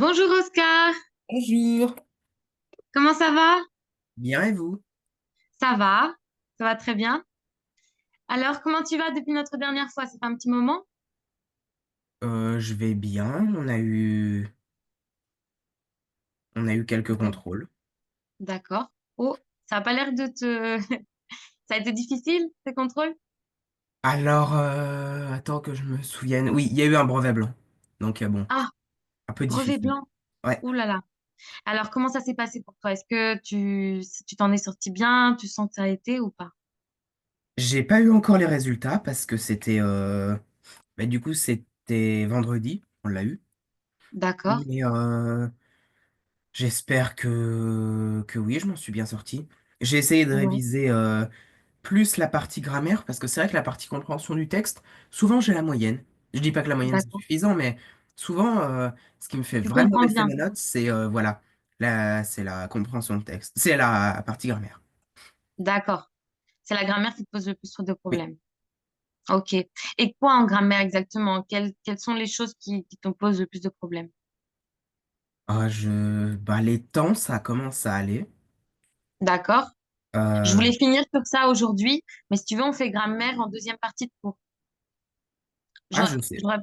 Bonjour Oscar, Bonjour, comment ça va? bien et vous? Ça va très bien. Alors, comment tu vas depuis notre dernière fois? Ça fait un petit moment? Je vais bien, on a eu quelques Ouais. contrôles. D'accord. Oh, ça n'a pas l'air de te... Ça a été difficile, ces contrôles? Alors, attends que je me souvienne. Oui, il y a eu un brevet blanc. Donc, bon, Ah, un peu brevet difficile. blanc. Ouais, Ouh là là. Alors, comment ça s'est passé pour toi? Est-ce que tu t'en es sorti bien? Tu sens que ça a été ou pas? j'ai pas eu encore les résultats parce que bah, du coup, c'était vendredi, on l'a eu. D'accord. Mais j'espère que oui, je m'en suis bien sorti. J'ai essayé de Ouais. réviser plus la partie grammaire, parce que c'est vrai que la partie compréhension du texte, souvent j'ai la moyenne. Je dis pas que la moyenne c'est D'accord. suffisant, mais souvent ce qui me fait Tu vraiment comprends baisser bien. mes notes, c'est voilà, c'est la compréhension de texte, c'est la partie grammaire. D'accord. C'est la grammaire qui te pose le plus de Oui. problèmes. Ok. Et quoi en grammaire exactement? Quelles sont les choses qui te posent le plus de problèmes? Bah, les temps, ça commence à aller. D'accord? Je Euh, voulais finir sur ça aujourd'hui, mais si tu veux, on fait grammaire en deuxième partie de cours. ah, J'aurais, je sais. j'aurais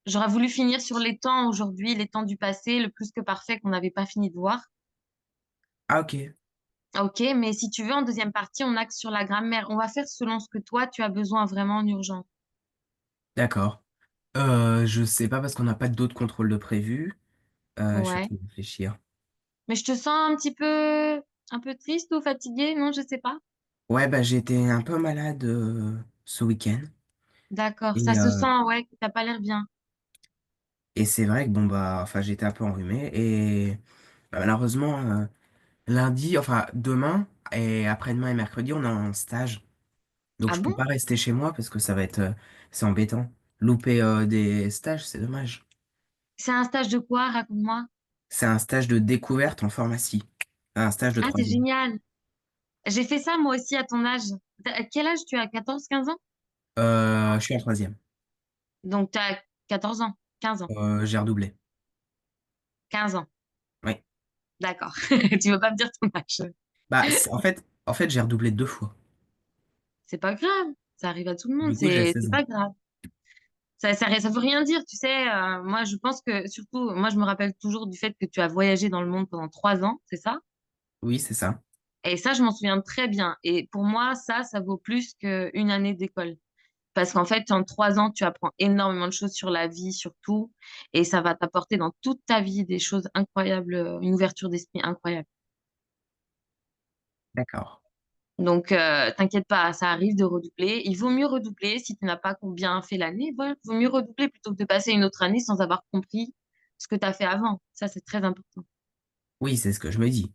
j'aurais voulu finir sur les temps aujourd'hui, les temps du passé, le plus que parfait qu'on n'avait pas fini de voir. Ah, ok, Ok, mais si tu veux, en deuxième partie, on axe sur la grammaire. On va faire selon ce que toi, tu as besoin vraiment en urgence. d'accord. Je sais pas parce qu'on n'a pas d'autres contrôles de prévu. Je suis en Ouais. train de réfléchir. Mais je te sens un peu triste ou fatiguée, non, je sais pas. Ouais, bah, j'ai été un peu malade ce week-end. D'accord, ça Et, se sent, ouais, que t'as pas l'air bien. Et c'est vrai que bon bah enfin j'étais un peu enrhumé et bah, malheureusement lundi enfin demain et après-demain et mercredi on a un stage donc Ah je peux bon? pas rester chez moi parce que ça va être c'est embêtant. Louper des stages, c'est dommage. C'est un stage de quoi? Raconte-moi. C'est un stage de découverte en pharmacie, un stage de Ah, c'est troisième. génial. J'ai fait ça moi aussi à ton âge. Quel âge tu as? 14, 15 ans? Je suis en troisième. Donc tu as 14 ans, 15 ans, J'ai redoublé. 15 ans. Oui. D'accord. Tu veux pas me dire ton âge. Bah en fait j'ai redoublé 2 fois. C'est pas grave. Ça arrive à tout le monde. Du coup j'ai C'est 16 ans. pas grave. Ça veut rien dire, tu sais. Moi, je pense que surtout, moi, je me rappelle toujours du fait que tu as voyagé dans le monde pendant 3 ans, c'est ça? Oui, c'est ça. Et ça, je m'en souviens très bien. Et pour moi, ça vaut plus qu'une année d'école. Parce qu'en fait, en 3 ans, tu apprends énormément de choses sur la vie, sur tout, et ça va t'apporter dans toute ta vie des choses incroyables, une ouverture d'esprit incroyable. D'accord. Donc, t'inquiète pas, ça arrive de redoubler. Il vaut mieux redoubler si tu n'as pas bien fait l'année. Voilà, il vaut mieux redoubler plutôt que de passer une autre année sans avoir compris ce que tu as fait avant. Ça, c'est très important. Oui, c'est ce que je me dis.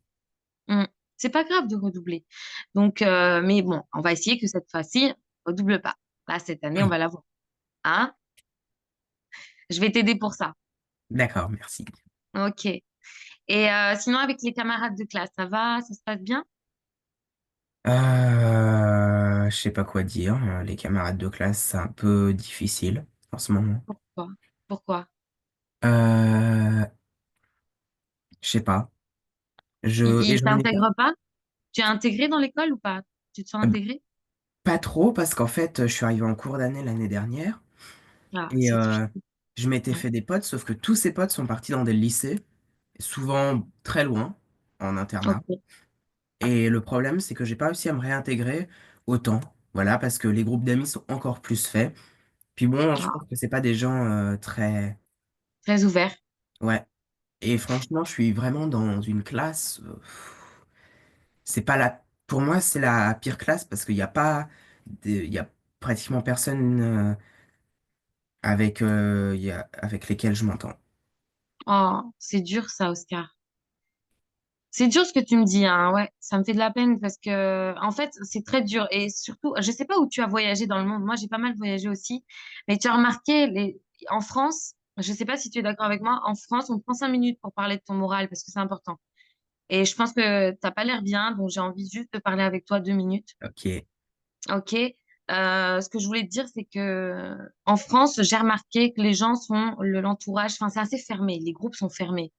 Mm. C'est pas grave de redoubler. Donc, mais bon, on va essayer que cette fois-ci, on redouble pas. Là, cette année, on Oui. va l'avoir. Hein? Je vais t'aider pour ça. D'accord, merci. Ok. Et sinon, avec les camarades de classe, ça va? Ça se passe bien? Je sais pas quoi dire. Les camarades de classe, c'est un peu difficile en ce moment. Pourquoi? Pourquoi? Euh, je sais pas. Et Ils j'en ai pas, t'intègrent pas? Tu es intégré dans l'école ou pas? Tu te sens euh, intégré? pas trop parce qu'en fait, je suis arrivé en cours d'année l'année dernière Ah, et c'est difficile. je m'étais Ouais. fait des potes, sauf que tous ces potes sont partis dans des lycées, souvent très loin, en internat. Ok. Et le problème, c'est que j'ai pas réussi à me réintégrer autant. Voilà, parce que les groupes d'amis sont encore plus faits. Puis bon, je pense Ah, que c'est pas des gens très. très ouvert. Ouais. Et franchement, je suis vraiment dans une classe. C'est pas la. Pour moi, c'est la pire classe parce qu'il n'y a pas. Il y a pratiquement personne avec lesquels je m'entends. Oh, c'est dur ça, Oscar. C'est dur ce que tu me dis, hein. Ouais, ça me fait de la peine parce que, en fait, c'est très dur. Et surtout, je sais pas où tu as voyagé dans le monde. Moi, j'ai pas mal voyagé aussi. Mais tu as remarqué, en France, je sais pas si tu es d'accord avec moi, en France, on prend 5 minutes pour parler de ton moral parce que c'est important. Et je pense que t'as pas l'air bien, donc j'ai envie juste de parler avec toi 2 minutes. Ok. Ok. Ce que je voulais te dire, c'est que en France, j'ai remarqué que les gens sont l'entourage. Enfin, c'est assez fermé. Les groupes sont fermés.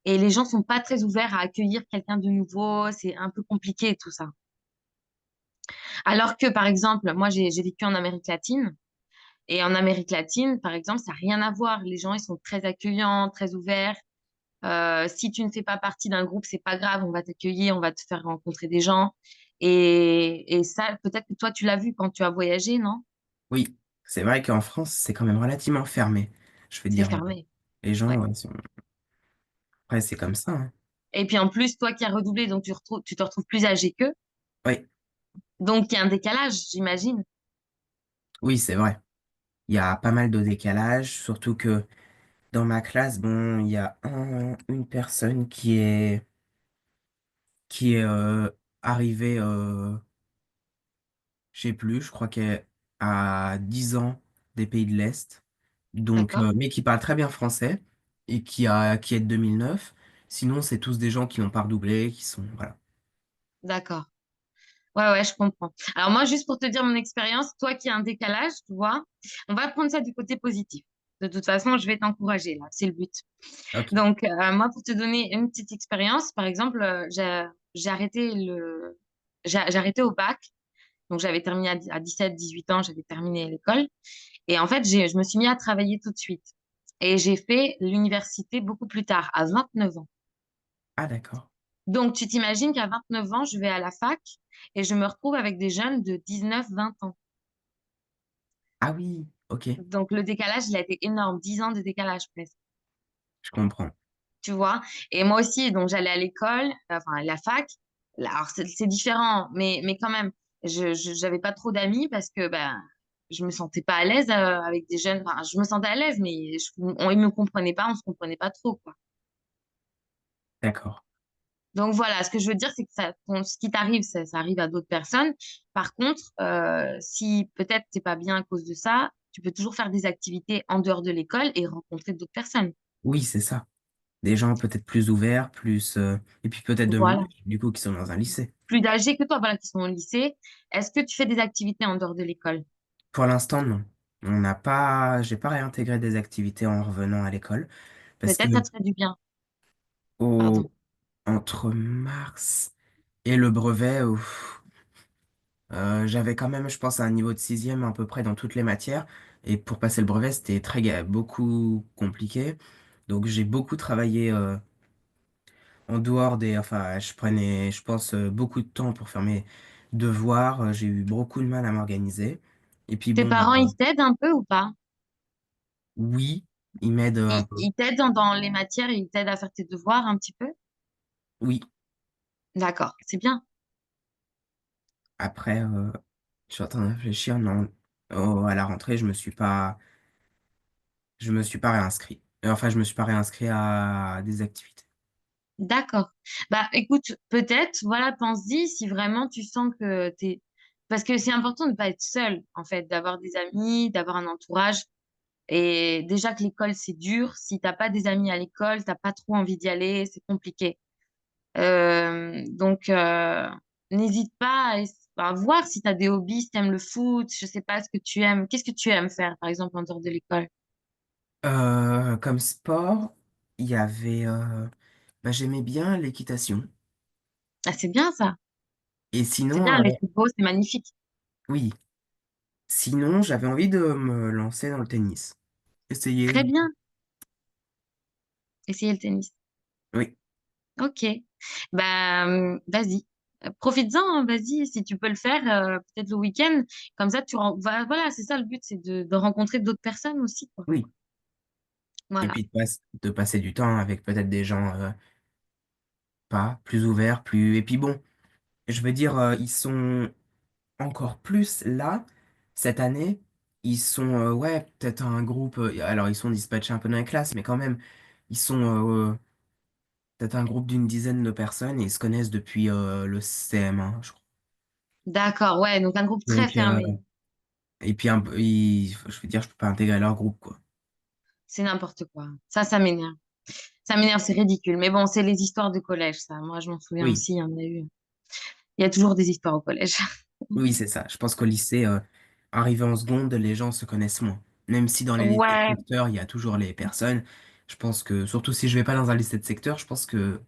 Et les gens sont pas très ouverts à accueillir quelqu'un de nouveau. C'est un peu compliqué tout ça. Alors que, par exemple, moi, j'ai vécu en Amérique latine. Et en Amérique latine, par exemple, ça n'a rien à voir. Les gens, ils sont très accueillants, très ouverts. Si tu ne fais pas partie d'un groupe, c'est pas grave, on va t'accueillir, on va te faire rencontrer des gens. Et ça, peut-être que toi, tu l'as vu quand tu as voyagé, non? Oui, c'est vrai qu'en France, c'est quand même relativement fermé. Je veux C'est dire, fermé. les Ouais. gens, ils sont... Après, c'est comme ça, hein. Et puis en plus, toi qui as redoublé, donc tu te retrouves plus âgé qu'eux. Oui, Donc il y a un décalage, j'imagine. oui, c'est vrai. Il y a pas mal de décalage, surtout que dans ma classe, bon, il y a une personne qui est arrivée, je sais plus, je crois qu'elle a 10 ans des pays de l'Est, donc, D'accord? mais qui parle très bien français et qui est de 2009. Sinon, c'est tous des gens qui n'ont pas redoublé, qui sont, voilà. D'accord. Ouais, ouais, je comprends. Alors moi, juste pour te dire mon expérience, toi qui as un décalage, tu vois, on va prendre ça du côté positif. De toute façon, je vais t'encourager là, c'est le but. Ok. Donc, moi, pour te donner une petite expérience, par exemple, j'ai arrêté j'ai arrêté au bac. Donc, j'avais terminé à 17, 18 ans, j'avais terminé l'école. Et en fait, je me suis mis à travailler tout de suite. Et j'ai fait l'université beaucoup plus tard, à 29 ans. Ah, d'accord. Donc, tu t'imagines qu'à 29 ans, je vais à la fac et je me retrouve avec des jeunes de 19, 20 ans. Ah oui, ok, Donc, le décalage, il a été énorme, 10 ans de décalage presque. je comprends. Tu vois. Et moi aussi, donc j'allais à l'école, enfin à la fac. Alors c'est différent, mais quand même, j'avais pas trop d'amis parce que ben je me sentais pas à l'aise avec des jeunes. Enfin, je me sentais à l'aise, mais ils me comprenaient pas, on se comprenait pas trop quoi. D'accord. Donc voilà, ce que je veux dire, c'est que ce qui t'arrive, ça arrive à d'autres personnes. Par contre, si peut-être t'es pas bien à cause de ça, tu peux toujours faire des activités en dehors de l'école et rencontrer d'autres personnes. Oui, c'est ça. Des gens peut-être plus ouverts, plus, et puis peut-être de mon Voilà. âge, du coup, qui sont dans un lycée. Plus âgés que toi, voilà, qui sont au lycée. Est-ce que tu fais des activités en dehors de l'école? Pour l'instant, non. J'ai pas réintégré des activités en revenant à l'école, parce que Peut-être ça te ferait du bien. au, Pardon. entre mars et le brevet, j'avais quand même, je pense, un niveau de sixième à peu près dans toutes les matières. Et pour passer le brevet, c'était beaucoup compliqué. Donc j'ai beaucoup travaillé en dehors enfin, je prenais, je pense, beaucoup de temps pour faire mes devoirs. J'ai eu beaucoup de mal à m'organiser. Et puis Tes bon, parents, ils t'aident un peu ou pas? oui, ils m'aident un peu. Ils t'aident dans les matières, ils t'aident à faire tes devoirs un petit peu? Oui. D'accord, c'est bien. Après, je suis en train de réfléchir. Non, à la rentrée, je me suis pas réinscrit. Enfin, je me suis pas réinscrit à des activités. D'accord. Bah écoute, peut-être, voilà, pense-y si vraiment tu sens que t'es... Parce que c'est important de ne pas être seul, en fait, d'avoir des amis, d'avoir un entourage. Et déjà que l'école, c'est dur. Si t'as pas des amis à l'école, t'as pas trop envie d'y aller, c'est compliqué. Donc, n'hésite pas à voir si tu as des hobbies, si tu aimes le foot, je sais pas ce que tu aimes. Qu'est-ce que tu aimes faire, par exemple, en dehors de l'école? Comme sport, il y avait, bah, j'aimais bien l'équitation. Ah, c'est bien ça. Et C'est sinon, bien, les footballs, c'est magnifique. oui, sinon, j'avais envie de me lancer dans le tennis. Essayer. Très bien. Essayer le tennis. Oui, Ok. Bah, vas-y. Profites-en, hein, vas-y, si tu peux le faire, peut-être le week-end. Comme ça, voilà, c'est ça le but, c'est de rencontrer d'autres personnes aussi, quoi. oui. Et Voilà. puis de passer du temps avec peut-être des gens pas plus ouverts, plus. Et puis bon, je veux dire, ils sont encore plus là cette année. Ils sont, ouais, peut-être un groupe. Alors, ils sont dispatchés un peu dans les classes, mais quand même, ils sont peut-être un groupe d'une dizaine de personnes et ils se connaissent depuis le CM1, je crois. D'accord, ouais, donc un groupe très Donc, fermé. et puis, je veux dire, je peux pas intégrer leur groupe, quoi. C'est n'importe quoi. Ça m'énerve. Ça m'énerve, c'est ridicule. Mais bon, c'est les histoires de collège, ça. Moi, je m'en souviens Oui, aussi, il y en a eu. Il y a toujours des histoires au collège. oui, c'est ça. Je pense qu'au lycée, arrivé en seconde, les gens se connaissent moins. Même si dans les lycées Ouais, secteurs, il y a toujours les personnes, Je pense que, surtout si je vais pas dans un lycée de secteur, je pense que,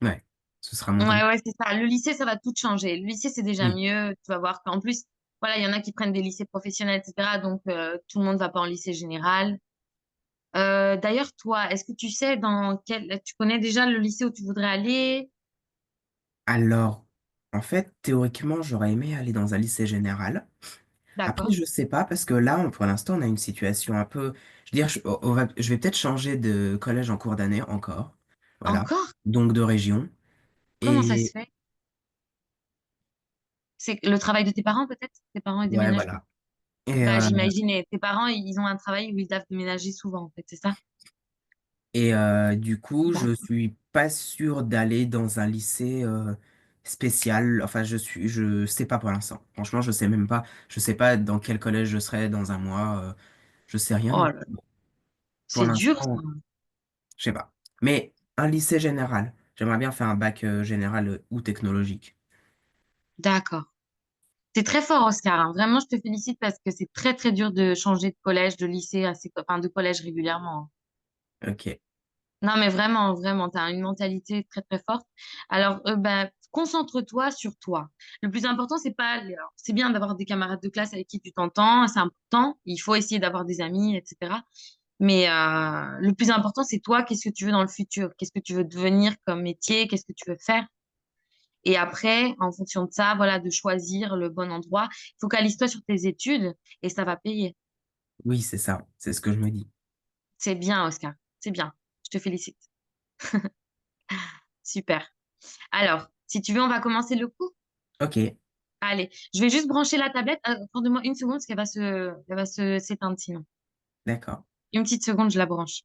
ouais, ce sera mon Ouais, domaine. ouais, c'est ça. Le lycée, ça va tout changer. Le lycée, c'est déjà Oui. mieux. Tu vas voir qu'en plus, voilà, il y en a qui prennent des lycées professionnels, etc. Donc, tout le monde va pas en lycée général. D'ailleurs, toi, est-ce que tu sais tu connais déjà le lycée où tu voudrais aller? Alors, en fait, théoriquement, j'aurais aimé aller dans un lycée général. Après, D'accord. je sais pas, parce que là, pour l'instant, on a une situation un peu. Je veux dire, je vais peut-être changer de collège en cours d'année encore. Voilà. Encore? Donc de région. Comment ça se Et fait? C'est le travail de tes parents, peut-être? Tes parents, ils ouais, déménagent beaucoup. voilà. Et, Bah, euh, j'imagine. Et tes parents, ils ont un travail où ils doivent déménager souvent, en fait, c'est ça? du coup, je D'accord. suis pas sûr d'aller dans un lycée spécial. Enfin, je sais pas pour l'instant. Franchement, je sais même pas. Je sais pas dans quel collège je serai dans un mois. Je sais rien Oh du là là, tout. Pour c'est dur, ça. l'instant, je sais pas. Mais un lycée général. J'aimerais bien faire un bac général ou technologique. D'accord. C'est très fort, Oscar, hein. Vraiment, je te félicite parce que c'est très, très dur de changer de collège, de lycée, enfin, de collège régulièrement, hein. Ok. Non, mais vraiment, vraiment, tu as une mentalité très, très forte. Alors, ben, concentre-toi sur toi. Le plus important, c'est pas, alors, c'est bien d'avoir des camarades de classe avec qui tu t'entends, c'est important. Il faut essayer d'avoir des amis, etc. Mais le plus important, c'est toi. Qu'est-ce que tu veux dans le futur? Qu'est-ce que tu veux devenir comme métier? Qu'est-ce que tu veux faire? Et après, en fonction de ça, voilà, de choisir le bon endroit. Focalise-toi sur tes études et ça va payer. Oui, c'est ça. C'est ce que je me dis. C'est bien, Oscar. C'est bien. Je te félicite. Super. Alors, si tu veux, on va commencer le coup. Ok. Allez, je vais juste brancher la tablette. Attends-moi une seconde parce s'éteindre sinon. D'accord. Une petite seconde, je la branche.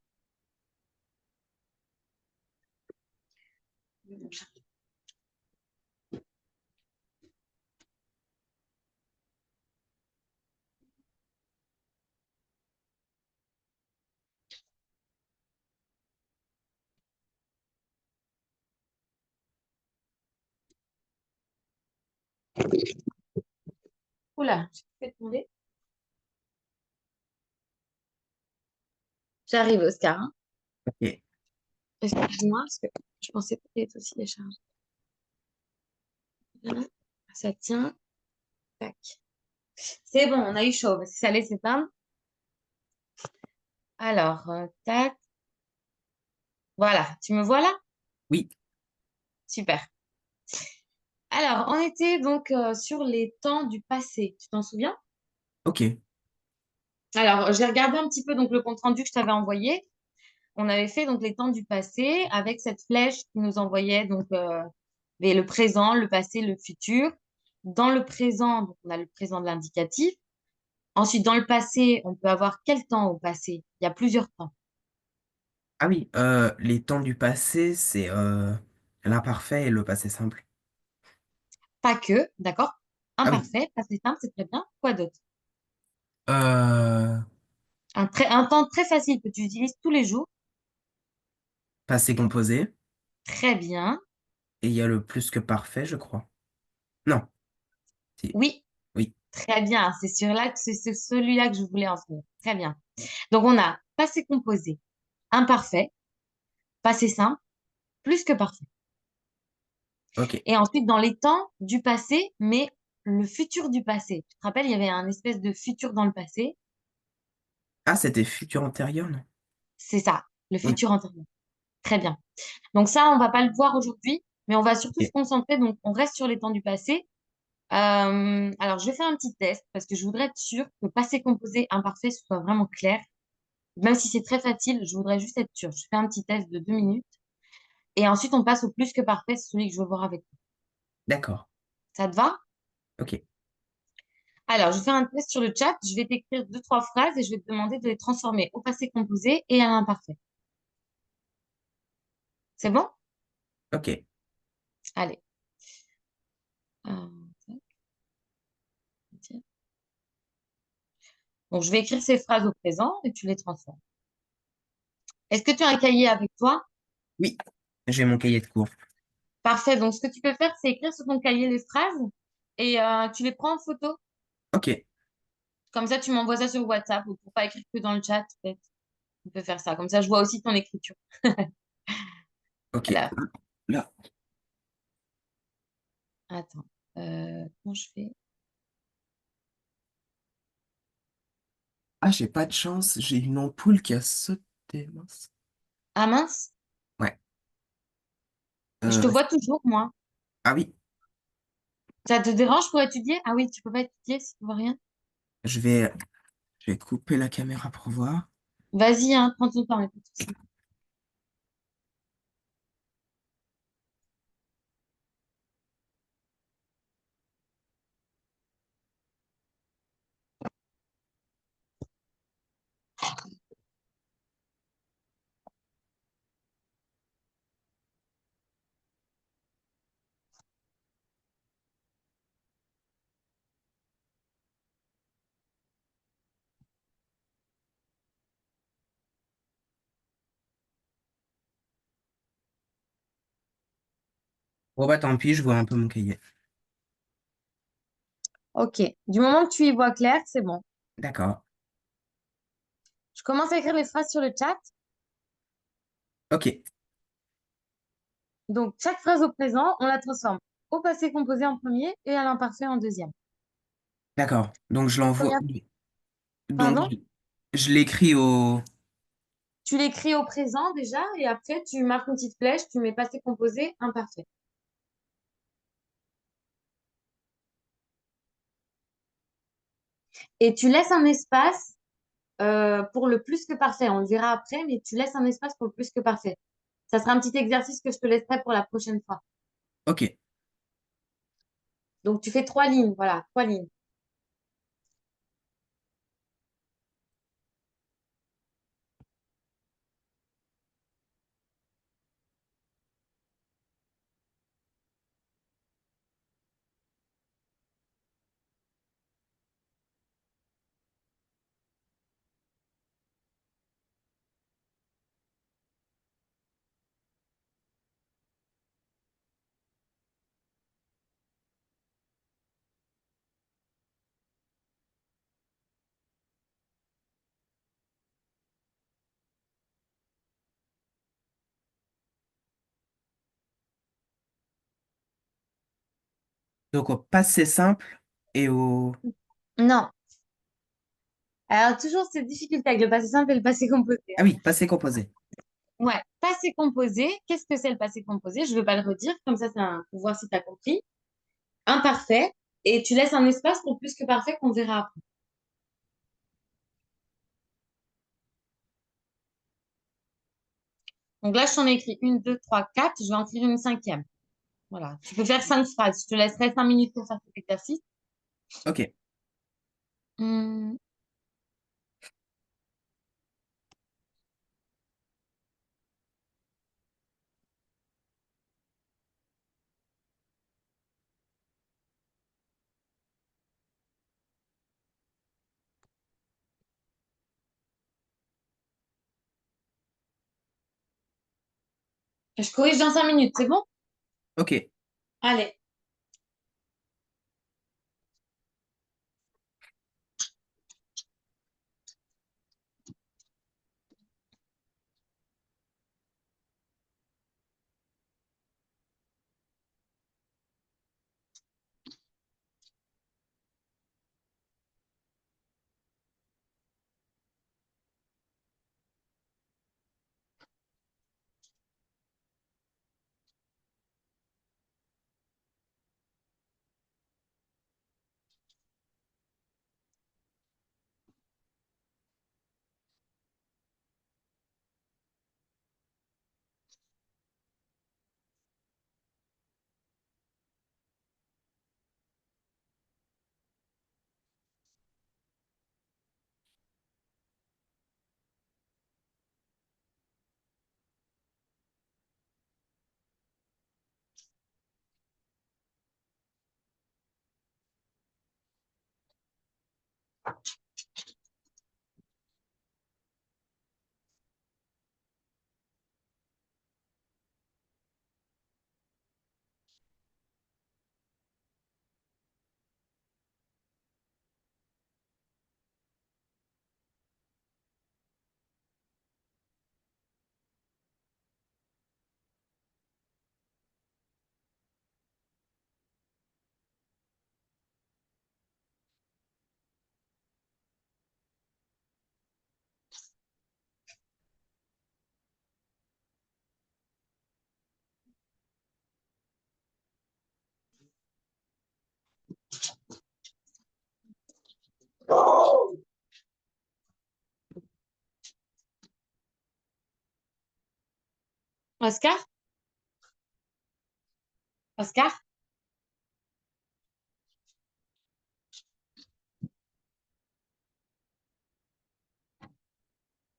Oula, je vais tomber. J'arrive, Oscar, hein. Ok. Excuse-moi, parce que je pensais peut-être aussi les charges. Voilà. Ça tient. Tac. C'est bon, on a eu chaud parce que ça allait s'éteindre. Alors, tac. Voilà, tu me vois là? Oui. Super. Alors, on était donc sur les temps du passé. Tu t'en souviens? Ok. Alors, j'ai regardé un petit peu donc le compte-rendu que je t'avais envoyé. On avait fait donc les temps du passé avec cette flèche qui nous envoyait donc le présent, le passé, le futur. Dans le présent, donc, on a le présent de l'indicatif. Ensuite, dans le passé, on peut avoir quel temps au passé? Il y a plusieurs temps. Ah oui, les temps du passé, c'est l'imparfait et le passé simple. Pas que, d'accord? Ah oui. Imparfait, passé simple, c'est très bien. Quoi d'autre? Euh, Un temps très facile que tu utilises tous les jours. Passé composé. Très bien. Et il y a le plus que parfait, je crois. Non. Si. Oui, Oui. très bien. C'est celui-là que je voulais en venir. Très bien. Donc, on a passé composé, imparfait, passé simple, plus que parfait. Ok. Et ensuite, dans les temps du passé, mais le futur du passé. Tu te rappelles, il y avait un espèce de futur dans le passé. Ah, c'était futur antérieur, non? C'est ça, le Oui. futur antérieur. Très bien. Donc ça, on va pas le voir aujourd'hui, mais on va surtout se Ok. concentrer. Donc, on reste sur les temps du passé. Alors, je vais faire un petit test parce que je voudrais être sûre que passé composé imparfait soit vraiment clair. Même si c'est très facile, je voudrais juste être sûre. Je fais un petit test de 2 minutes. Et ensuite, on passe au plus que parfait, c'est celui que je veux voir avec toi. D'accord. Ça te va? Ok. Alors, je vais faire un test sur le chat. Je vais t'écrire deux, trois phrases et je vais te demander de les transformer au passé composé et à l'imparfait. C'est bon? Ok. Allez. Euh, tac. Donc, je vais écrire ces phrases au présent et tu les transformes. Est-ce que tu as un cahier avec toi? Oui. J'ai mon cahier de cours. Parfait. Donc, ce que tu peux faire, c'est écrire sur ton cahier les phrases et tu les prends en photo. Ok. Comme ça, tu m'envoies ça sur WhatsApp ou pour pas écrire que dans le chat, peut-être. On peut faire ça. Comme ça, je vois aussi ton écriture. Ok. Alors, Là. attends. Comment je fais? Ah, j'ai pas de chance, j'ai une ampoule qui a sauté. Mince. Ah mince, Ouais. je Euh, te vois toujours, moi. ah oui, Ça te dérange pour étudier? Ah oui, tu peux pas étudier si tu vois rien. je vais, je vais couper la caméra pour voir. Vas-y, hein, prends ton temps, y a pas de souci. Bon bah tant pis, je vois un peu mon cahier. Ok. Du moment que tu y vois clair, c'est bon. D'accord. Je commence à écrire les phrases sur le chat. Ok, Donc, chaque phrase au présent, on la transforme au passé composé en premier et à l'imparfait en deuxième. d'accord. Donc je l'envoie. Première- Donc Pardon? je l'écris au. Tu l'écris au présent déjà et après, tu marques une petite flèche, tu mets passé composé imparfait. Et tu laisses un espace pour le plus que parfait. On le verra après, mais tu laisses un espace pour le plus que parfait. Ça sera un petit exercice que je te laisserai pour la prochaine fois. Ok. Donc, tu fais 3 lignes, voilà, 3 lignes. Donc au passé simple et au. Non. Alors, toujours cette difficulté avec le passé simple et le passé composé, Ah hein. oui, passé composé. Ouais, passé composé. Qu'est-ce que c'est le passé composé? Je ne veux pas le redire, comme ça, pour voir si tu as compris. Imparfait. Et tu laisses un espace pour plus que parfait qu'on verra après. Donc là, je t'en ai écrit une, deux, trois, quatre. Je vais en écrire une cinquième. Voilà. Tu peux faire 5 phrases. Je te laisserai 5 minutes pour faire cet exercice. Ok. Hum, je corrige dans 5 minutes, c'est bon? Ok. Allez. Oscar? Oscar?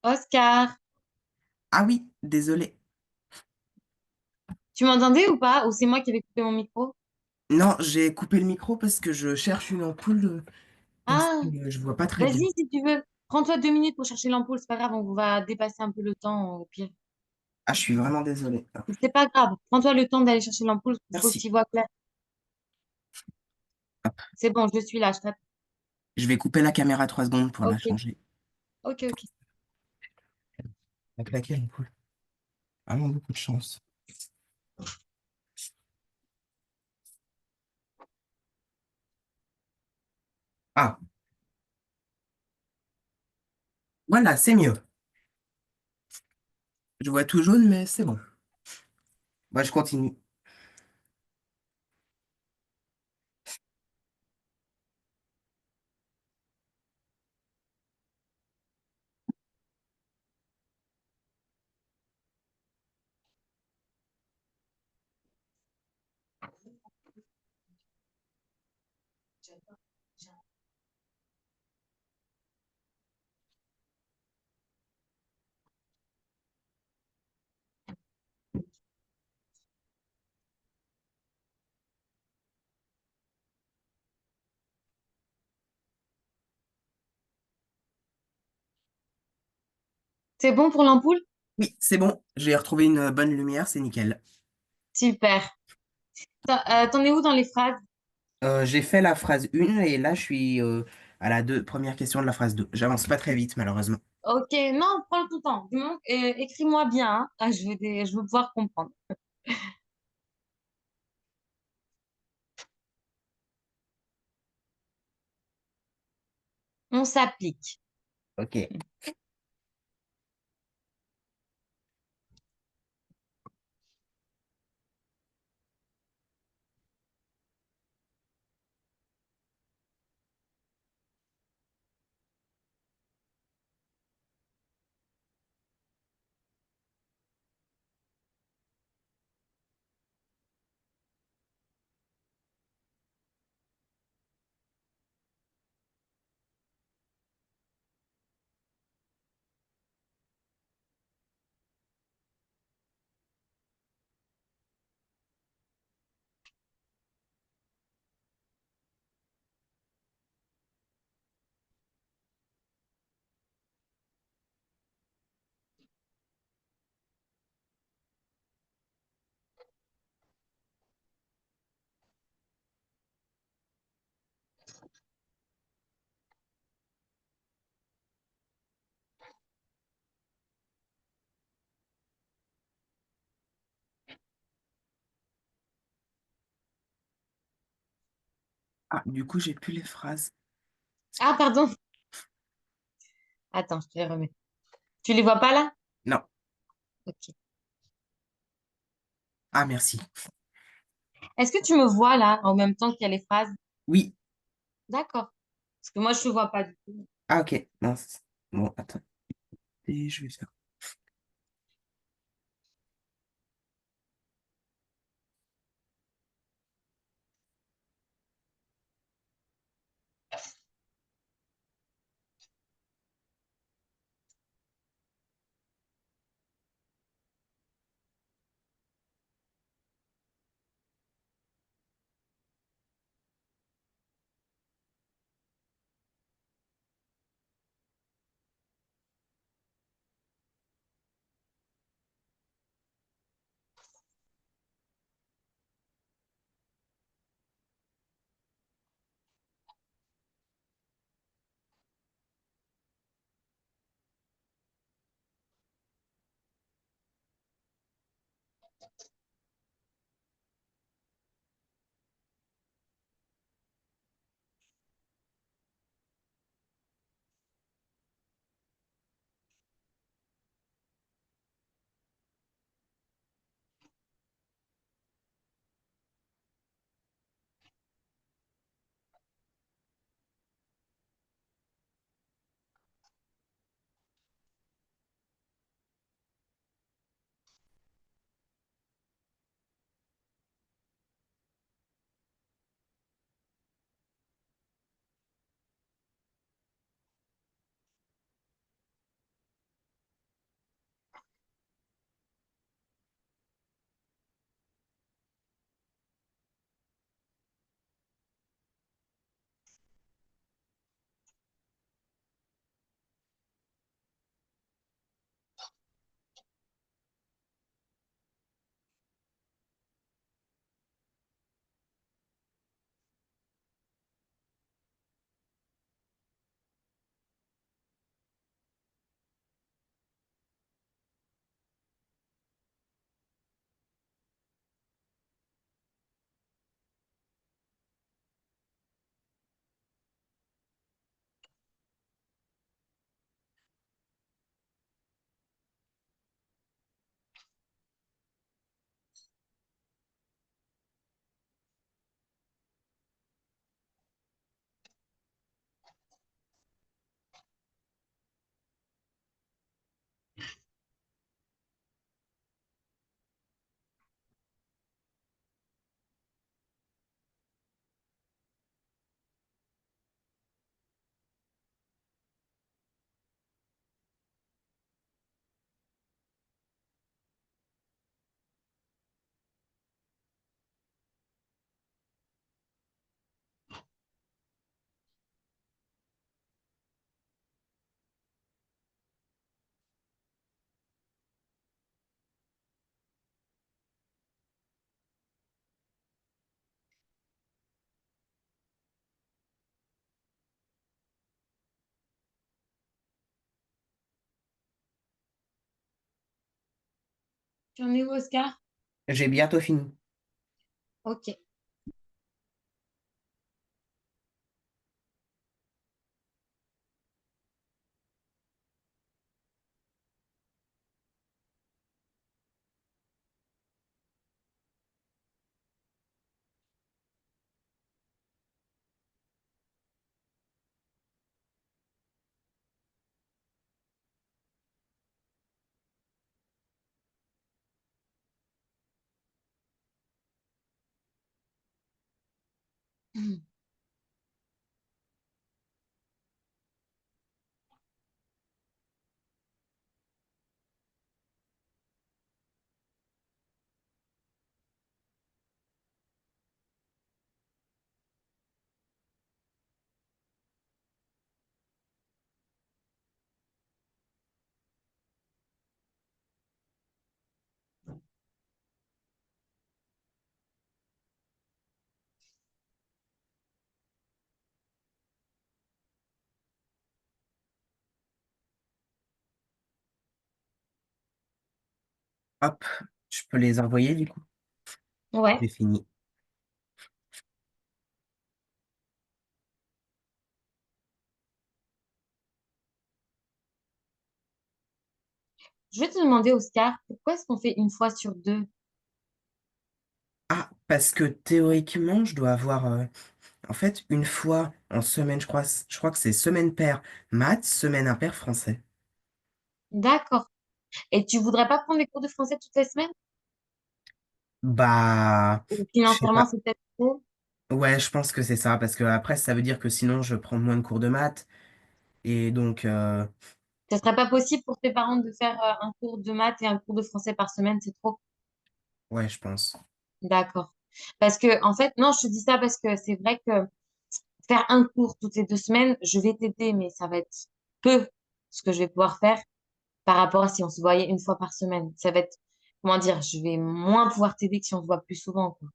Oscar? Ah oui, désolé. Tu m'entendais ou pas? Ou c'est moi qui avais coupé mon micro? Non, j'ai coupé le micro parce que je cherche une ampoule parce Ah, que je vois pas très bien. vas-y si tu veux. Prends-toi 2 minutes pour chercher l'ampoule, c'est pas grave, on va dépasser un peu le temps au pire. Ah, je suis vraiment désolé. C'est pas grave, prends-toi le temps d'aller chercher l'ampoule, il faut que tu Merci. y vois clair. Hop. C'est bon, je suis là, je t'attends. Je vais couper la caméra 3 secondes pour la Ok, changer. ok, ok. La claquer l'ampoule. Vraiment beaucoup de chance. Ah, voilà, c'est mieux. Je vois tout jaune, mais c'est bon. Bah, je continue. C'est bon pour l'ampoule? Oui, c'est bon. J'ai retrouvé une bonne lumière, c'est nickel. Super. T'en es où dans les phrases? J'ai fait la phrase 1 et là, je suis à la première question de la phrase 2. J'avance pas très vite, malheureusement. Ok, non, prends ton temps. Écris-moi bien, hein. Ah, je veux pouvoir comprendre. On s'applique. Ok. Ah, du coup, j'ai plus les phrases. Ah, pardon. Attends, je te les remets. Tu les vois pas là? Non. Ok. Ah, merci. Est-ce que tu me vois là en même temps qu'il y a les phrases? Oui. D'accord. Parce que moi, je te vois pas du tout. Ah, ok. Mince. Bon, attends. Et je vais faire. Tu en es où, Oscar? J'ai bientôt fini. Ok. Hop, je peux les envoyer du coup. Ouais. J'ai fini. Je vais te demander, Oscar, pourquoi est-ce qu'on fait une fois sur deux? Ah, parce que théoriquement, je dois avoir, en fait, une fois en semaine, je crois que c'est semaine paire maths, semaine impaire français. D'accord. Et tu voudrais pas prendre les cours de français toutes les semaines? Bah, Ou je sais financièrement, pas. c'est peut-être trop. Ouais, je pense que c'est ça, parce que après, ça veut dire que sinon, je prends moins de cours de maths, et donc, Ce serait pas possible pour tes parents de faire un cours de maths et un cours de français par semaine, c'est trop. ouais, je pense. D'accord. Parce que, en fait, non, je te dis ça parce que c'est vrai que faire un cours toutes les 2 semaines, je vais t'aider, mais ça va être peu ce que je vais pouvoir faire par rapport à si on se voyait une fois par semaine. Ça va être, comment dire, je vais moins pouvoir t'aider que si on se voit plus souvent, quoi.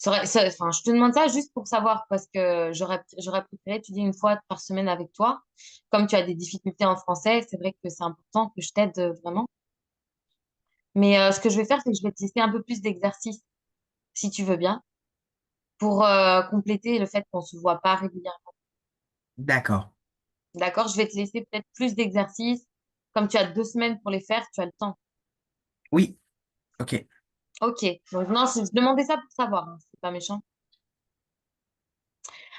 Enfin, je te demande ça juste pour savoir parce que j'aurais préféré étudier une fois par semaine avec toi. Comme tu as des difficultés en français, c'est vrai que c'est important que je t'aide vraiment. Mais ce que je vais faire, c'est que je vais te laisser un peu plus d'exercices, si tu veux bien, pour compléter le fait qu'on se voit pas régulièrement. D'accord. D'accord? Je vais te laisser peut-être plus d'exercices. Comme tu as 2 semaines pour les faire, tu as le temps. Oui, ok. Ok. Donc non, je demandais ça pour savoir, hein, c'est pas méchant.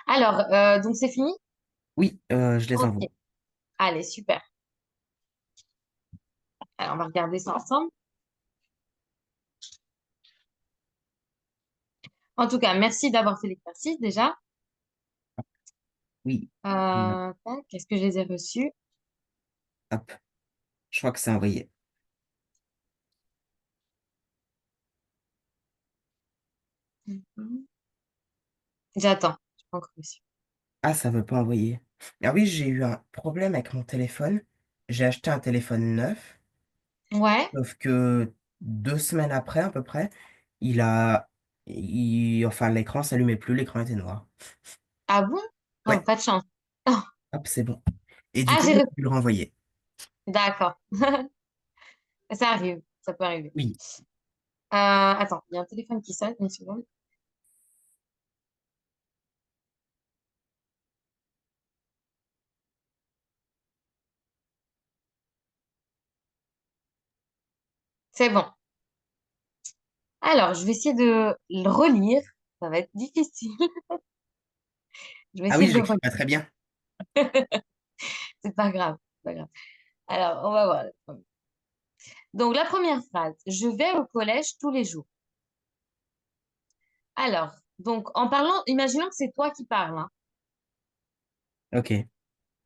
Alors, donc c'est fini? Oui, je les Ok. envoie. Allez, super. Alors, on va regarder ça ensemble. En tout cas, merci d'avoir fait l'exercice déjà. Oui. Mm. Tac, est-ce que je les ai reçus? Hop, je crois que c'est envoyé. Mhm. J'attends. Je pas encore reçu. Ah, ça veut pas envoyer. Ah oui, j'ai eu un problème avec mon téléphone. J'ai acheté un téléphone neuf, Ouais. sauf que 2 semaines après, à peu près, enfin, l'écran s'allumait plus, l'écran était noir. Ah bon? Oh, Ouais, pas de chance. Oh. hop, c'est bon. Et du Ah, coup, j'ai j'ai reçu. pu le renvoyer. D'accord. Ça arrive. Ça peut arriver. Oui. Attends, il y a un téléphone qui sonne. Une seconde. C'est bon. Alors, je vais essayer de le relire. Ça va être difficile. Je vais Ah essayer oui, de le j'écris relire. pas très bien. C'est pas grave. C'est pas grave. Alors, on va voir. Donc, la première phrase. Je vais au collège tous les jours. Alors, donc, en parlant, imaginons que c'est toi qui parles, hein. Ok.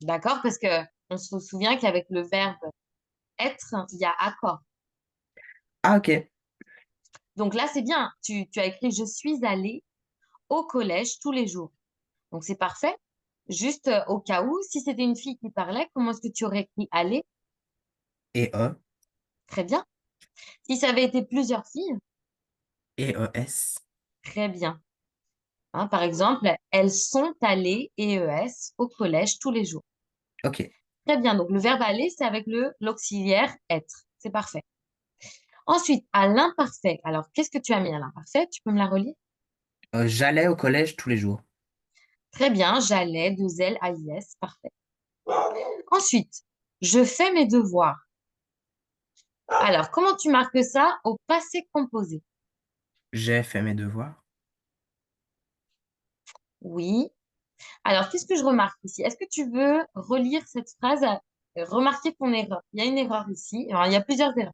D'accord? Parce que on se souvient qu'avec le verbe être, il y a accord. Ah, ok. Donc là, c'est bien. Tu as écrit je suis allée au collège tous les jours. Donc c'est parfait. Juste au cas où, si c'était une fille qui parlait, comment est-ce que tu aurais écrit aller? Et E, Très bien. Si ça avait été plusieurs filles, et ES. très bien. Hein, par exemple, elles sont allées, ES, au collège tous les jours. Ok. Très bien. Donc le verbe aller, c'est avec le l'auxiliaire être. C'est parfait. Ensuite, à l'imparfait. Alors, qu'est-ce que tu as mis à l'imparfait? Tu peux me la relire? J'allais au collège tous les jours. Très bien, j'allais, deux L, A-I-S, parfait. Ensuite, je fais mes devoirs. Alors, comment tu marques ça au passé composé? J'ai fait mes devoirs. Oui. Alors, qu'est-ce que je remarque ici? Est-ce que tu veux relire cette phrase, remarquer ton erreur? Il y a une erreur ici. Alors, il y a plusieurs erreurs.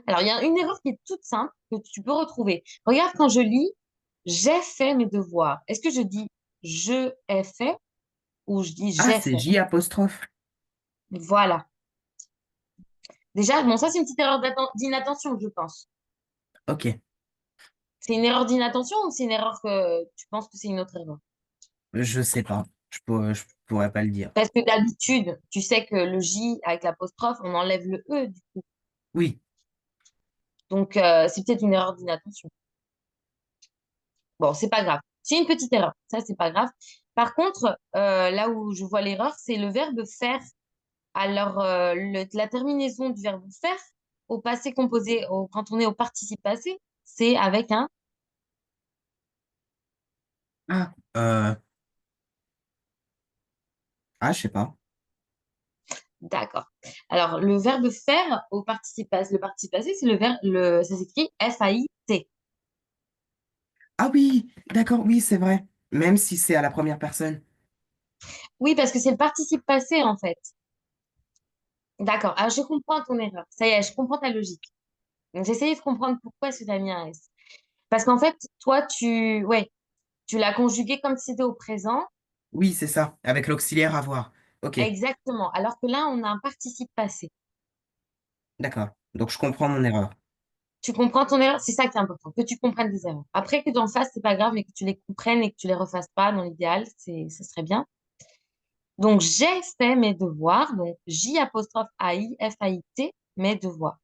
Alors, il y a une erreur qui est toute simple que tu peux retrouver. Regarde quand je lis, j'ai fait mes devoirs. Est-ce que je dis je ai fait ou je dis Ah, j'ai c'est fait? J apostrophe. Voilà. Déjà, bon, ça, c'est une petite erreur d'inattention, je pense. Ok, C'est une erreur d'inattention ou c'est une erreur que tu penses que c'est une autre erreur? je sais pas. Je pourrais pas le dire. Parce que d'habitude, tu sais que le J avec l'apostrophe, on enlève le E, du coup. Oui, Donc, c'est peut-être une erreur d'inattention. Bon, c'est pas grave. C'est une petite erreur. Ça, c'est pas grave. Par contre, là où je vois l'erreur, c'est le verbe faire. Alors, la terminaison du verbe faire au passé composé, quand on est au participe passé, c'est avec un ah, je sais pas. d'accord. Alors, le verbe faire au participe passé, le participe passé, c'est le verbe, ça s'écrit F-A-I-T. Ah oui, d'accord, oui, c'est vrai. Même si c'est à la première personne. Oui, parce que c'est le participe passé, en fait. D'accord. Alors, je comprends ton erreur. Ça y est, je comprends ta logique. Donc, j'essayais de comprendre pourquoi est-ce que tu as mis un S. Parce qu'en fait, toi, ouais, tu l'as conjugué comme si c'était au présent. Oui, c'est ça, avec l'auxiliaire avoir. Ok, Exactement. Alors que là, on a un participe passé. d'accord. Donc je comprends mon erreur. Tu comprends ton erreur? C'est ça qui est important, que tu comprennes tes erreurs. Après, que tu en fasses, c'est pas grave, mais que tu les comprennes et que tu les refasses pas dans l'idéal, ce serait bien. Donc, j'ai fait mes devoirs. Donc, J apostrophe A-I, F-A-I-T, mes devoirs.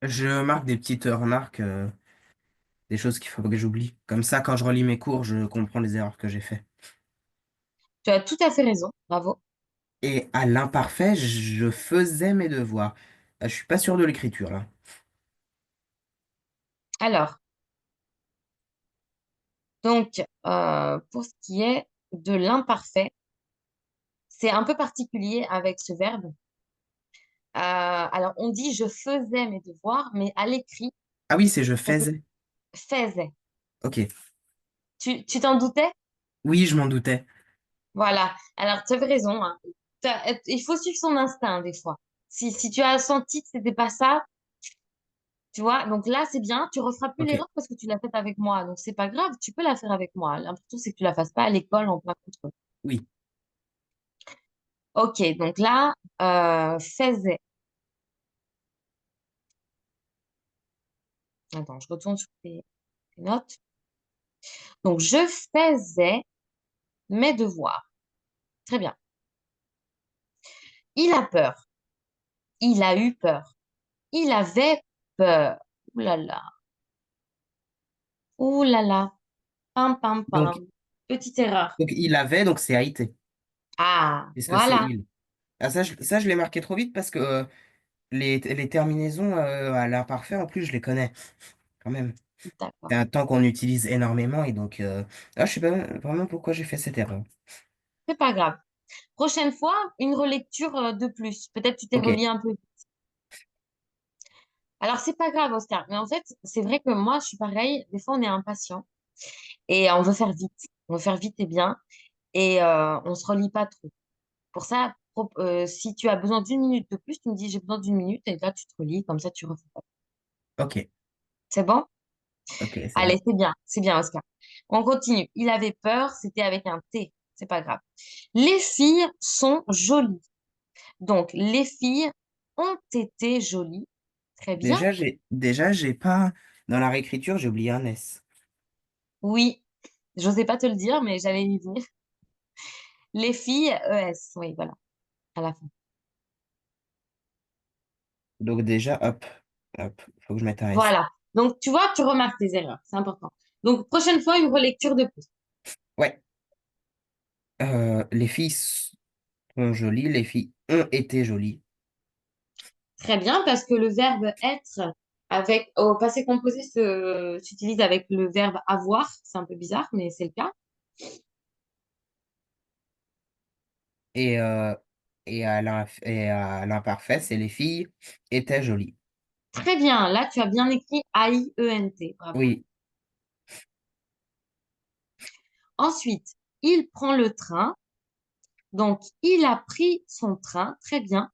Je marque des petites remarques, des choses qu'il faut que j'oublie. Comme ça, quand je relis mes cours, je comprends les erreurs que j'ai faites. Tu as tout à fait raison. Bravo. Et à l'imparfait, je faisais mes devoirs. Je suis pas sûr de l'écriture, là. Alors, donc, pour ce qui est de l'imparfait, c'est un peu particulier avec ce verbe. Alors, on dit je faisais mes devoirs, mais à l'écrit, Ah oui, c'est je ça se faisais. faisait. Ok. Tu t'en doutais? Oui, je m'en doutais. Voilà. Alors, tu avais raison, hein. Il faut suivre son instinct des fois. Si tu as senti que c'était pas ça, tu vois, donc là, c'est bien. Tu referas plus Ok. l'erreur parce que tu l'as faite avec moi. Donc, c'est pas grave. Tu peux la faire avec moi. L'important, c'est que tu la fasses pas à l'école en plein contrôle. Oui. Ok. Donc là, faisait. Attends, je retourne sur tes notes. Donc, je faisais mes devoirs. Très bien. Il a peur. Il a eu peur. Il avait peur. Ouh là là. Ouh là là. Pam, pam, Donc, pam. Petite erreur. donc il avait, donc c'est a été. Ah, Puisque c'est voilà. il. Ah, ça, je l'ai marqué trop vite parce que les terminaisons à l'imparfait, en plus, je les connais quand même. D'accord. C'est un temps qu'on utilise énormément et donc, je sais pas vraiment pourquoi j'ai fait cette erreur. C'est pas grave. Prochaine fois, une relecture de plus. Peut-être tu t'es Ok, relié un peu. Alors, c'est pas grave, Oscar. Mais en fait, c'est vrai que moi, je suis pareil. Des fois, on est impatient et on veut faire vite. On veut faire vite et bien. Et on se relie pas trop. Pour ça, si tu as besoin d'une minute de plus, tu me dis j'ai besoin d'une minute et là, tu te relis. Comme ça, tu refais pas. ok, C'est bon? ok, c'est Allez, bon. c'est bien. C'est bien, Oscar. On continue. Il avait peur. C'était avec un T. C'est pas grave. Les filles sont jolies. Donc, les filles ont été jolies. Très bien. Déjà, j'ai pas, dans la réécriture, j'ai oublié un S. Oui, j'osais pas te le dire, mais j'allais y venir. Les filles, ES. Oui, voilà, à la fin. Donc déjà, hop, faut que je mette un S. Voilà. Donc, tu vois, tu remarques tes erreurs. C'est important. Donc, prochaine fois, une relecture de plus. Ouais. Les filles sont jolies, les filles ont été jolies. Très bien, parce que le verbe être avec au passé composé s'utilise avec le verbe avoir. C'est un peu bizarre, mais c'est le cas. Et, euh, et à l'imparfait, c'est les filles étaient jolies. Très bien. Là, tu as bien écrit A-I-E-N-T. Bravo. Oui, Ensuite, il prend le train. Donc, il a pris son train. Très bien.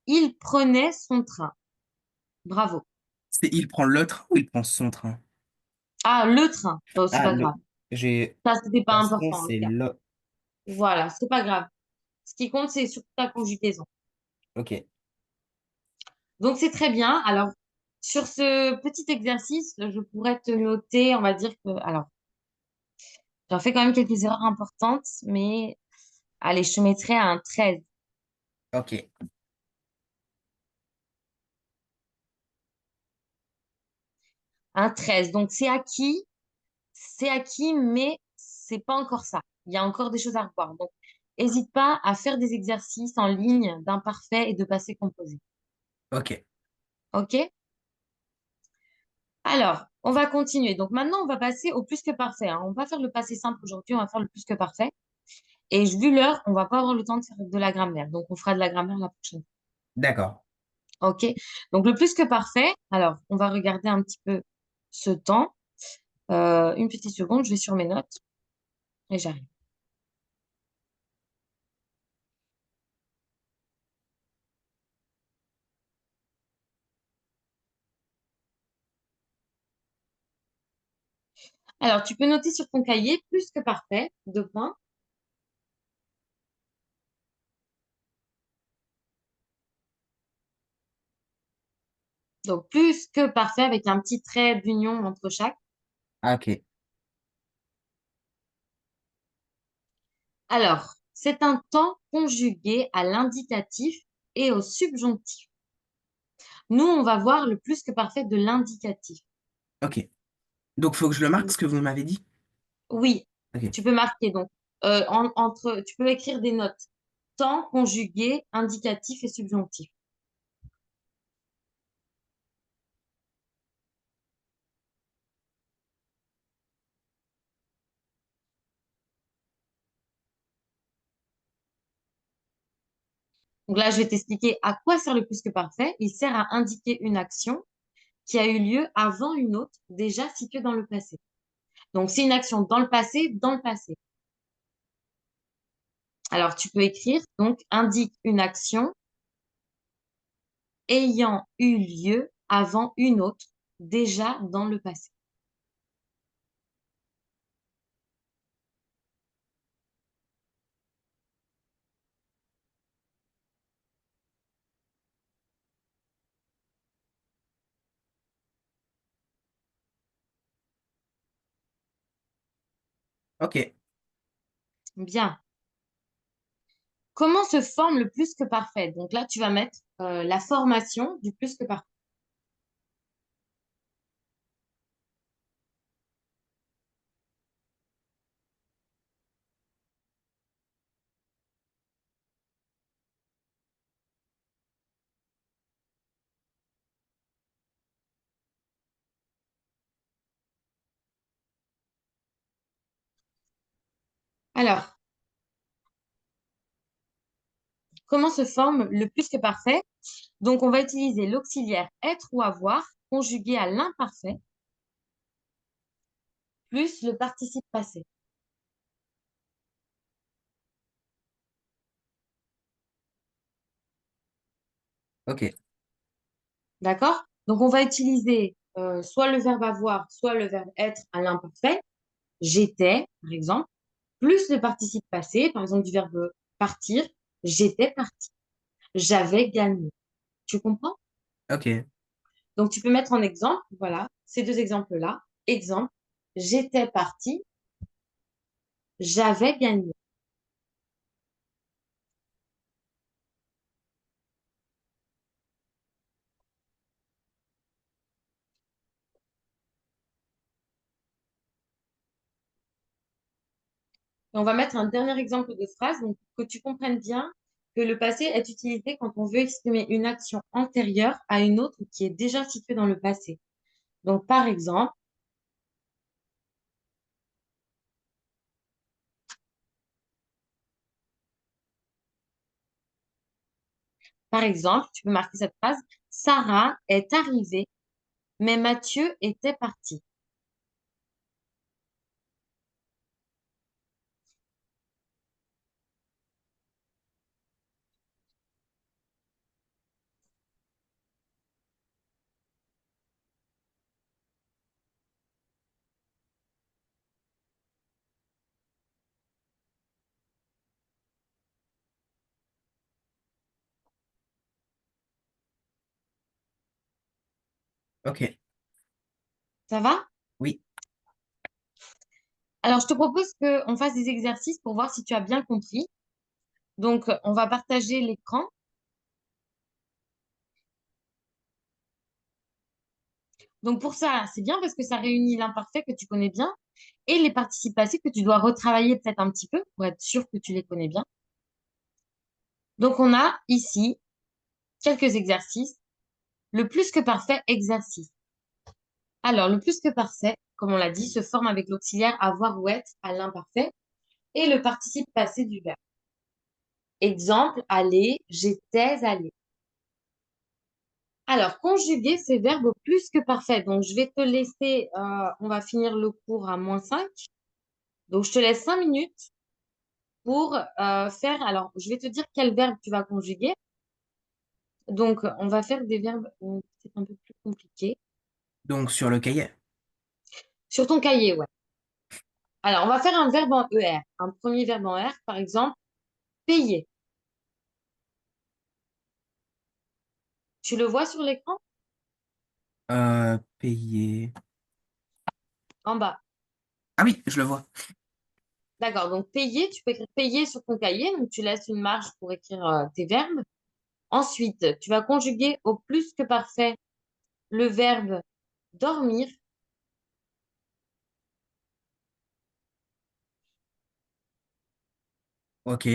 Il prenait son train. Bravo. c'est il prend le train ou il prend son train? Ah, le train. Oh, c'est Ah, pas grave. j'ai, Ça, c'était pas poisson, important, c'est Oscar. le. Voilà, c'est pas grave. Ce qui compte, c'est surtout ta conjugaison. Ok, Donc, c'est très bien. Alors, sur ce petit exercice, je pourrais te noter, on va dire que, alors, j'en fais quand même quelques erreurs importantes, mais allez, je te mettrai un 13. ok, Un 13. Donc, c'est acquis, mais c'est pas encore ça. Il y a encore des choses à revoir. Donc, n'hésite pas à faire des exercices en ligne d'imparfait et de passé composé. ok. OK? Alors, on va continuer. Donc, maintenant, on va passer au plus que parfait, hein. On va faire le passé simple aujourd'hui, on va faire le plus que parfait. Et vu l'heure, on va pas avoir le temps de faire de la grammaire. Donc, on fera de la grammaire la prochaine D'accord. fois. OK? Donc, le plus que parfait. Alors, on va regarder un petit peu ce temps. Une petite seconde, je vais sur mes notes et j'arrive. Alors, tu peux noter sur ton cahier plus que parfait, 2 points. Donc, plus que parfait avec un petit trait d'union entre chaque. Ah, ok, Alors, c'est un temps conjugué à l'indicatif et au subjonctif. Nous, on va voir le plus que parfait de l'indicatif. ok. Donc, faut que je le marque ce que vous m'avez dit? Oui, Ok, tu peux marquer donc tu peux écrire des notes. Temps conjugué, indicatif et subjonctif. Donc là, je vais t'expliquer à quoi sert le plus que parfait. Il sert à indiquer une action qui a eu lieu avant une autre, déjà située dans le passé. Donc, c'est une action dans le passé, dans le passé. Alors, tu peux écrire, donc, indique une action ayant eu lieu avant une autre, déjà dans le passé. ok. Bien. Comment se forme le plus que parfait? Donc là, tu vas mettre la formation du plus que parfait. Alors, comment se forme le plus que parfait? Donc, on va utiliser l'auxiliaire être ou avoir conjugué à l'imparfait plus le participe passé. Ok, D'accord? Donc, on va utiliser soit le verbe avoir, soit le verbe être à l'imparfait. J'étais, par exemple, plus le participe passé, par exemple, du verbe partir. J'étais parti. J'avais gagné. Tu comprends? ok, Donc, tu peux mettre en exemple, voilà, ces deux exemples-là. Exemple, j'étais parti, j'avais gagné. Et on va mettre un dernier exemple de phrase, donc que tu comprennes bien que le passé est utilisé quand on veut exprimer une action antérieure à une autre qui est déjà située dans le passé. Donc, par exemple, tu peux marquer cette phrase, Sarah est arrivée, mais Mathieu était parti. Ok, Ça va? oui. Alors, je te propose qu'on fasse des exercices pour voir si tu as bien compris. Donc, on va partager l'écran. Donc, pour ça, c'est bien parce que ça réunit l'imparfait que tu connais bien et les participes passés que tu dois retravailler peut-être un petit peu pour être sûr que tu les connais bien. Donc, on a ici quelques exercices. Le plus que parfait exercice. Alors, le plus que parfait, comme on l'a dit, se forme avec l'auxiliaire avoir ou être à l'imparfait et le participe passé du verbe. Exemple, aller, j'étais allé. Alors, conjuguer ces verbes au plus que parfait. Donc, je vais te laisser, on va finir le cours à -5. Donc, je te laisse 5 minutes pour faire. Alors, je vais te dire quel verbe tu vas conjuguer. Donc, on va faire des verbes peut-être un peu plus compliqués. Donc sur le cahier. Sur ton cahier, ouais. Alors, on va faire un verbe en ER. Un premier verbe en R, par exemple, payer. Tu le vois sur l'écran? Payer. En bas. Ah oui, je le vois. D'accord. Donc, payer, tu peux écrire payer sur ton cahier. Donc, tu laisses une marge pour écrire tes verbes. Ensuite, tu vas conjuguer au plus que parfait le verbe dormir. Ok,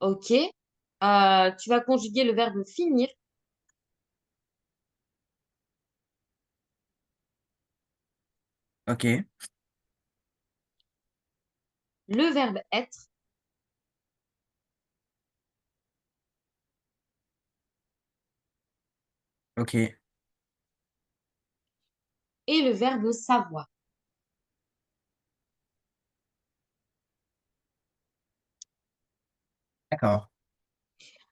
OK. Tu vas conjuguer le verbe finir, ok, le verbe être ok. et le verbe savoir. D'accord.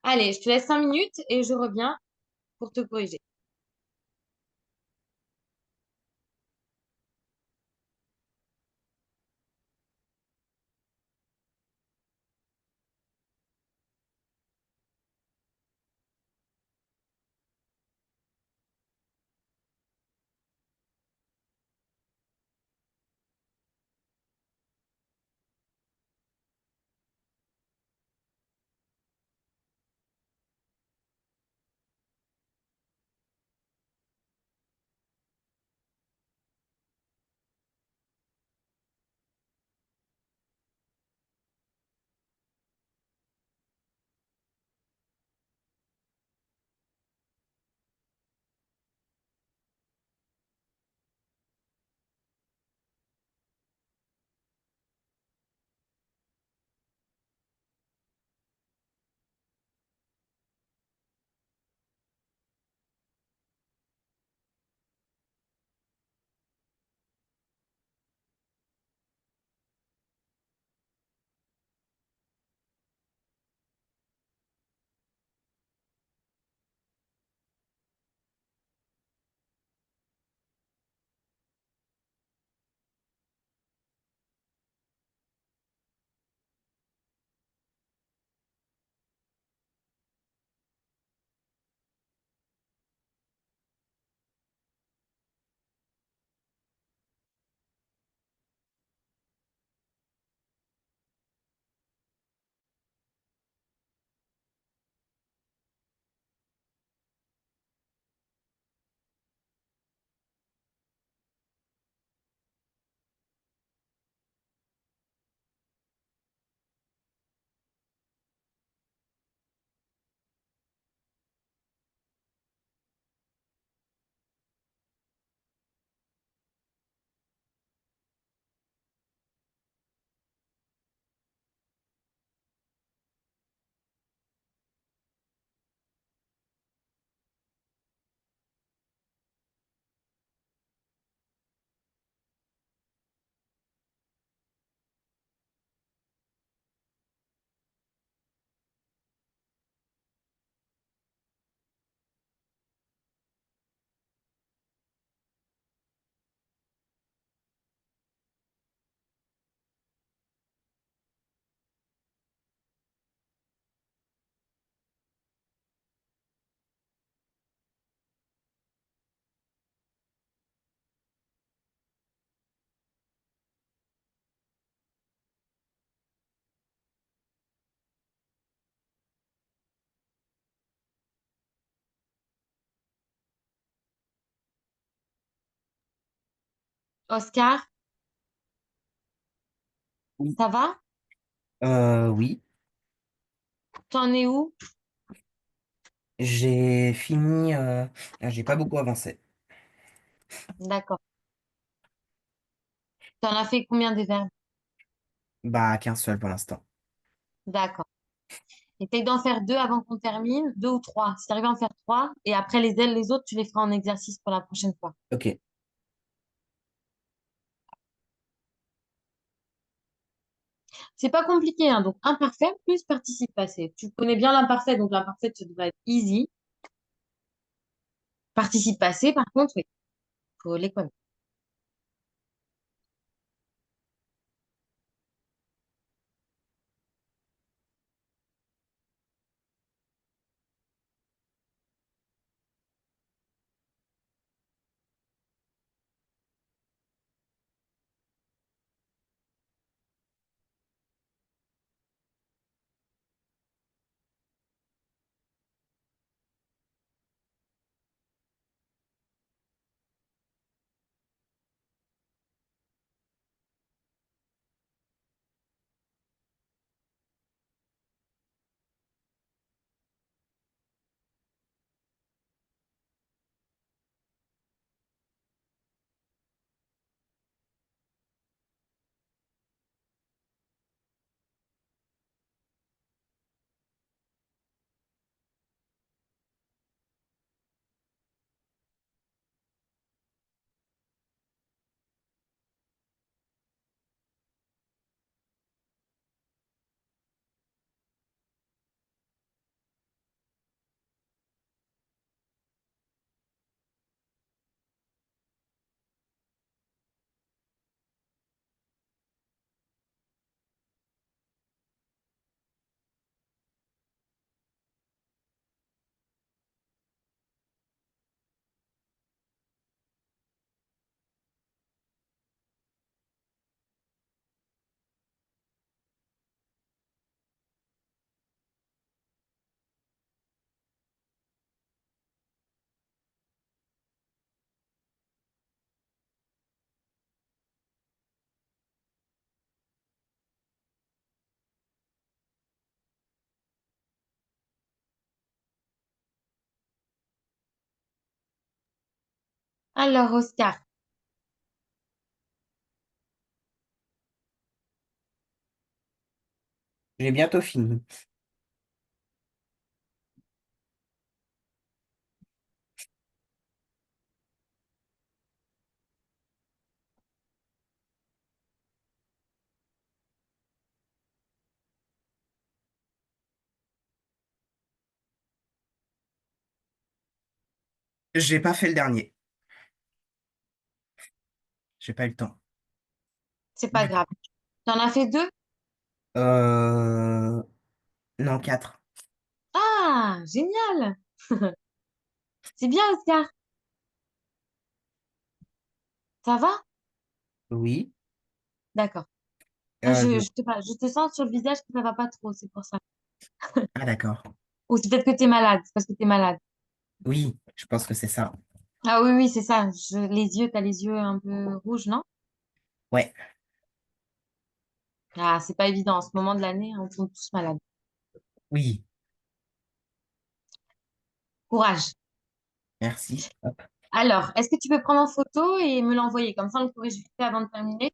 Allez, je te laisse 5 minutes et je reviens pour te corriger. Oscar, Oui. ça va? Oui. T'en es où? J'ai fini. J'ai pas beaucoup avancé. D'accord. T'en as fait combien des verbes? Bah, qu'un seul pour l'instant. D'accord. Essaye d'en faire deux avant qu'on termine, deux ou trois. Si t'arrives à en faire trois, et après les ailes, les autres, tu les feras en exercice pour la prochaine fois. Ok. C'est pas compliqué, hein. Donc, imparfait plus participe passé. Tu connais bien l'imparfait, donc l'imparfait, ça devrait être easy. Participe passé, par contre, oui, faut les connaître. Alors, Oscar, J'ai bientôt fini. J'ai pas fait le dernier. J'ai pas eu le temps. c'est pas Du tout. grave. T'en as fait deux? Euh... Non, 4. Ah, génial! C'est bien, Oscar. Ça va? Oui. D'accord. Ah, Euh, je- je te sens sur le visage que ça va pas trop, c'est pour ça. Ah, d'accord. Ou c'est peut-être que t'es malade, c'est parce que t'es malade. Oui, je pense que c'est ça. Ah oui, oui, c'est ça. Les yeux, t'as les yeux un peu rouges, non? Ouais. Ah, c'est pas évident. En ce moment de l'année, on tombe tous malades. Oui. Courage. Merci. Hop. Alors, est-ce que tu peux prendre en photo et me l'envoyer? Comme ça, on le corrige vite fait avant de terminer.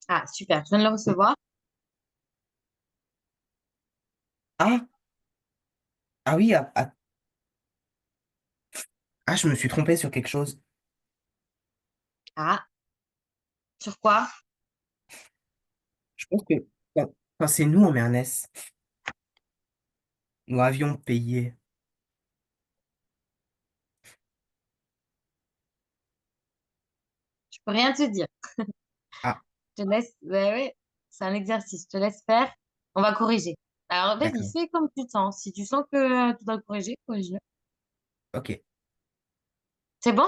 Ah, super. Je viens de le recevoir. Ah, ah oui. Je me suis trompé sur quelque chose. Ah, sur quoi? Je pense que quand c'est nous, on met un S. Nous avions payé. Je peux rien te dire. Ah, Je te laisse. Ouais, ouais, c'est un exercice. Je te laisse faire. On va corriger. Alors, vas-y, D'accord. fais comme tu te sens. Si tu sens que tu dois le corriger, corrige-le. Ok. C'est bon?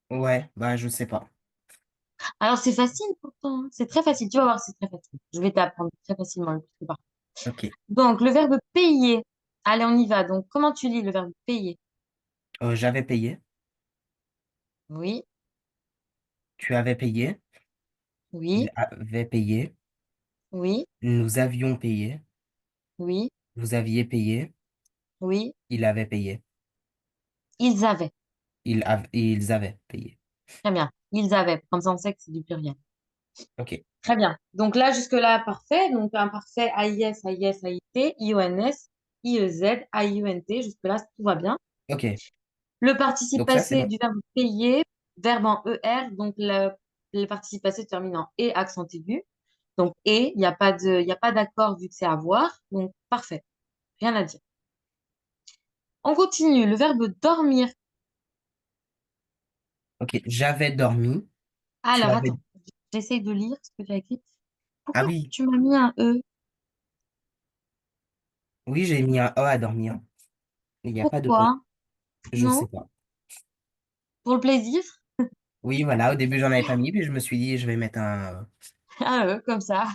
Ouais, bah je sais pas. Alors, c'est facile pourtant, hein. C'est très facile. Tu vas voir, c'est très facile. Je vais t'apprendre très facilement le plus que parfait. Ok. Donc, le verbe payer. Allez, on y va. Donc, comment tu lis le verbe payer? J'avais payé, Oui, tu avais payé, il oui, avait payé, oui, nous avions payé, oui, vous aviez payé, oui. il avait payé, Ils avaient. ils avaient payé. Très bien. Ils avaient. Comme ça, on sait que c'est du pluriel. Ok. Très bien. Donc là, jusque-là, parfait. Donc, un parfait AIS, AIS, AIT, IONS, IEZ, AIUNT. Jusque-là, tout va bien. Ok. Le participe Donc ça, c'est passé bon. du verbe payer, verbe en ER. Donc, le participe passé termine en et accent aigu. Donc, et, il y a pas d'accord vu que c'est avoir. Donc, parfait. Rien à dire. On continue. Le verbe dormir. Ok. J'avais dormi, tu Alors, avais... attends. J'essaye de lire ce que tu as écrit. Ah Pourquoi oui, tu m'as mis un E? oui, j'ai mis un E à dormir. Il n'y a pas de E. Pourquoi? Je Non? sais pas. Pour le plaisir? Oui, voilà, au début, j'en avais pas mis, puis je me suis dit, je vais mettre un E. Un E, comme ça.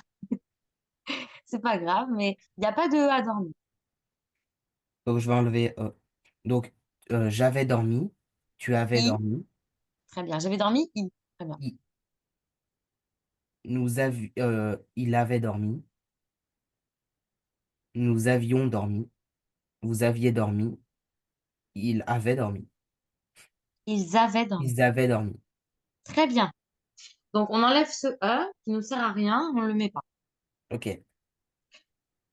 C'est pas grave, mais il n'y a pas de E à dormir. Donc, je vais enlever E. Donc, j'avais dormi, tu avais I, dormi, très bien. J'avais dormi, I. Très bien. il, il avait dormi, nous avions dormi, vous aviez dormi, il avait dormi, Ils avaient dormi. ils avaient dormi. Très bien. Donc, on enlève ce E qui ne sert à rien, on ne le met pas. Ok.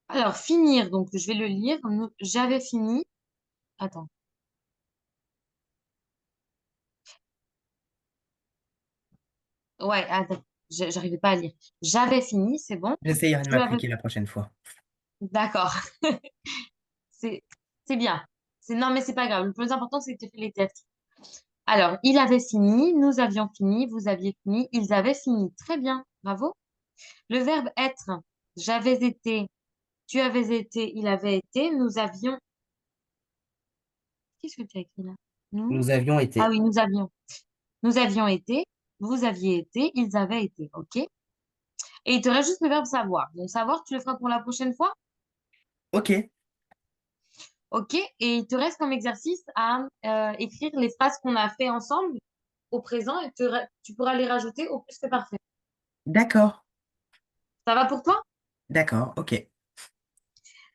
Alors, finir, donc je vais le lire. J'avais fini. Attends. Ouais, attends. J'arrivais pas à lire. J'avais fini, c'est bon. J'essayerai de Tu avais... m'appliquer la prochaine fois. D'accord. C'est, c'est bien. Non, mais c'est pas grave. Le plus important, c'est que tu fais les tests. Alors, il avait fini, nous avions fini, vous aviez fini, ils avaient fini. Très bien. Bravo. Le verbe être. J'avais été, tu avais été, il avait été, nous avions. Qu'est-ce que tu as écrit là? Nous? Nous avions Ah été. oui, nous avions. Nous avions été, vous aviez été, ils avaient été. OK? Et il te reste juste le verbe savoir. Donc, savoir, tu le feras pour la prochaine fois. Ok. OK? Et il te reste comme exercice à écrire les phrases qu'on a fait ensemble au présent et tu pourras les rajouter au plus que parfait. D'accord. Ça va pour toi? D'accord. Ok.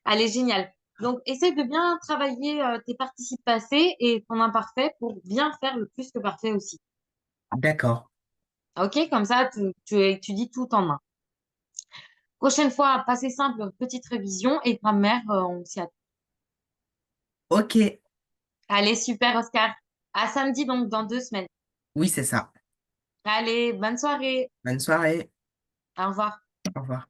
Allez, génial. Donc, essaie de bien travailler tes participes passés et ton imparfait pour bien faire le plus que parfait aussi. D'accord. OK? Comme ça, tu étudies tout en main. Prochaine fois, passé simple, petite révision et grammaire, on s'y attend. Ok. Allez, super, Oscar. À samedi, donc, dans 2 semaines. Oui, c'est ça. Allez, bonne soirée. Bonne soirée. Au revoir. Au revoir.